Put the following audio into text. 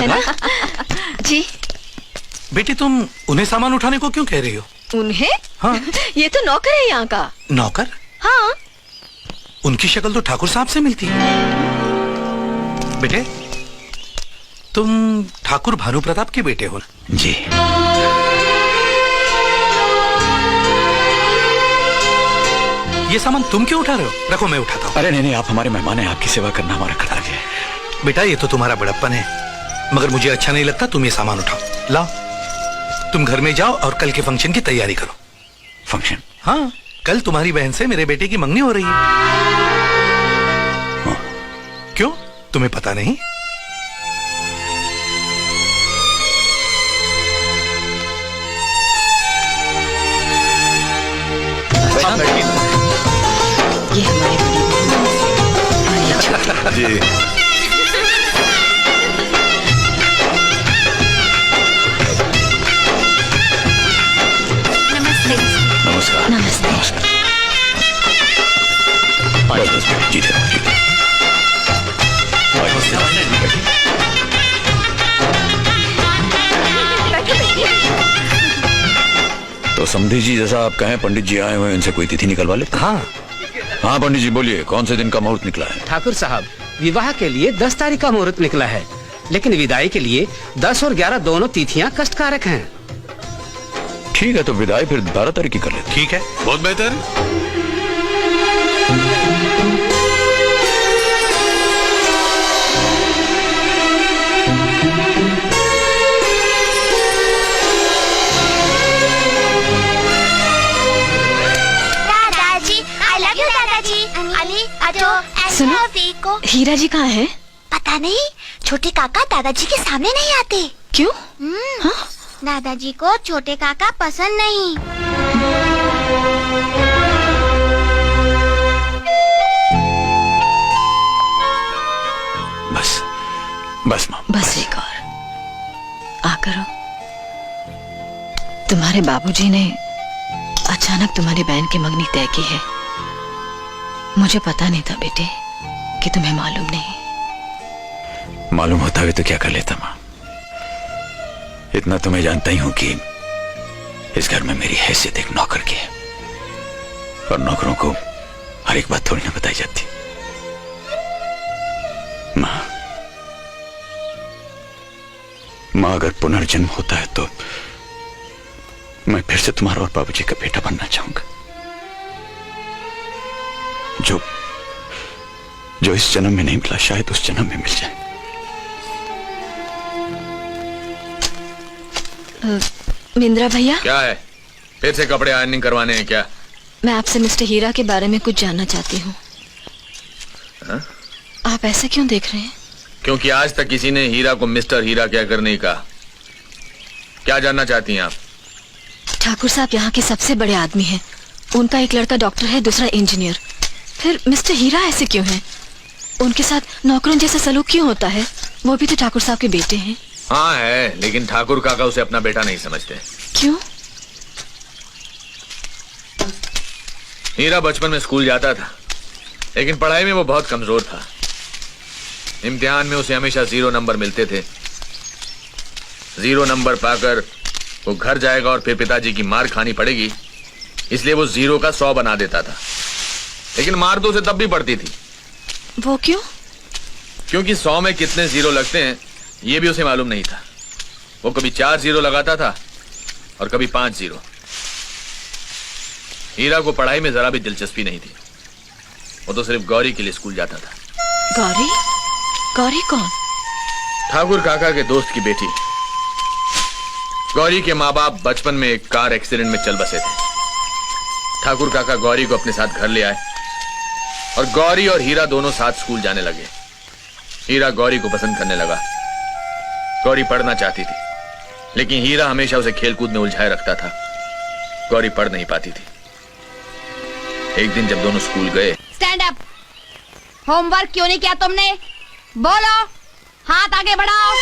है ना? जी बेटी, तुम उन्हें सामान उठाने को क्यों कह रही हो? उन्हें? हाँ। ये तो नौकर है यहाँ का। नौकर? हाँ। उनकी शक्ल तो ठाकुर साहब से मिलती है। बेटे, तुम ठाकुर भानु प्रताप के बेटे हो ना? जी। ये सामान तुम क्यों उठा रहे हो? रखो, मैं उठाता हूँ। अरे नहीं, आप हमारे मेहमान हैं, आपकी सेवा करना हमारा कर्तव्य है। बेटा, ये तो तुम्हारा बड़प्पन है, मगर मुझे अच्छा नहीं लगता तुम ये सामान उठाओ। लाओ, तुम घर में जाओ और कल के फंक्शन की तैयारी करो। फंक्शन? हाँ, कल तुम्हारी बहन से मेरे बेटे की मंगनी हो रही है। हाँ। क्यों, तुम्हें पता नहीं? ये हमारी बड़ी जी। नमस्ते। नमस्ते। जीते तो समधी जी, जैसा आप कहें, पंडित जी आए हुए, इनसे कोई तिथि निकलवा ले। हाँ हाँ पंडित जी, बोलिए, कौन से दिन का मुहूर्त निकला है? ठाकुर साहब, विवाह के लिए 10 तारीख का मुहूर्त निकला है, लेकिन विदाई के लिए 10 और 11 दोनों तिथियां कष्टकारक हैं। ठीक है, तो विदाई फिर 12 तारीख की कर लेते। ठीक है, बहुत बेहतर। सुनो, हीरा जी कहाँ है? पता नहीं, छोटे काका दादाजी के सामने नहीं आते। क्यों? हाँ? दादाजी को छोटे काका पसंद नहीं। बस माँ, बस एक और आ करो। तुम्हारे बाबूजी ने अचानक तुम्हारी बहन की मंगनी तय की है। मुझे पता नहीं था बेटे कि तुम्हें मालूम नहीं। मालूम होता है तो क्या कर लेता माँ। इतना तो मैं जानता ही हूं कि इस घर में मेरी हैसियत एक नौकर की है, और नौकरों को हर एक बात थोड़ी ना बताई जाती। माँ, अगर पुनर्जन्म होता है तो मैं फिर से तुम्हारा और बाबूजी का बेटा बनना चाहूंगा। जो इस जन्म में नहीं मिला, शायद उस जन्म में मिल जाए। मिंद्रा भैया, क्या है? फिर से कपड़े आयरनिंग करवाने हैं क्या? मैं आपसे मिस्टर हीरा के बारे में कुछ जानना चाहती हूँ। आप ऐसे क्यों देख रहे हैं? क्योंकि आज तक किसी ने हीरा को मिस्टर हीरा कहकर नहीं कहा। क्या जानना चाहती हैं आप? ठाकुर साहब यहाँ के सबसे बड़े आदमी हैं। उनका एक लड़का डॉक्टर है, दूसरा इंजीनियर। फिर मिस्टर हीरा ऐसे क्यों हैं? उनके साथ नौकरों जैसा सलूक क्यों होता है? वो भी तो ठाकुर साहब के बेटे हैं। हाँ है, लेकिन ठाकुर काका उसे अपना बेटा नहीं समझते। क्यों? हीरा बचपन में स्कूल जाता था, लेकिन पढ़ाई में वो बहुत कमजोर था। इम्तिहान में उसे हमेशा 0 नंबर मिलते थे। 0 नंबर पाकर वो घर जाएगा और फिर पिताजी की मार खानी पड़ेगी, इसलिए वो 0 का 100 बना देता था। लेकिन मार तो उसे तब भी पड़ती थी। वो क्यों? क्योंकि 100 में कितने 0 लगते हैं ये भी उसे मालूम नहीं था। वो कभी 4 0 लगाता था और कभी 5 0। हीरा को पढ़ाई में जरा भी दिलचस्पी नहीं थी। वो तो सिर्फ गौरी के लिए स्कूल जाता था। गौरी? गौरी कौन? ठाकुर काका के दोस्त की बेटी। गौरी के माँ बाप बचपन में एक कार एक्सीडेंट में चल बसे थे। ठाकुर काका गौरी को अपने साथ घर ले आए और गौरी और हीरा दोनों साथ स्कूल जाने लगे। हीरा गौरी को पसंद करने लगा। गौरी पढ़ना चाहती थी, लेकिन हीरा हमेशा उसे खेलकूद में उलझाए रखता था। गौरी पढ़ नहीं पाती थी। एक दिन जब दोनों स्कूल गए। Stand up. होमवर्क क्यों नहीं किया तुमने? बोलो, हाथ आगे बढ़ाओ।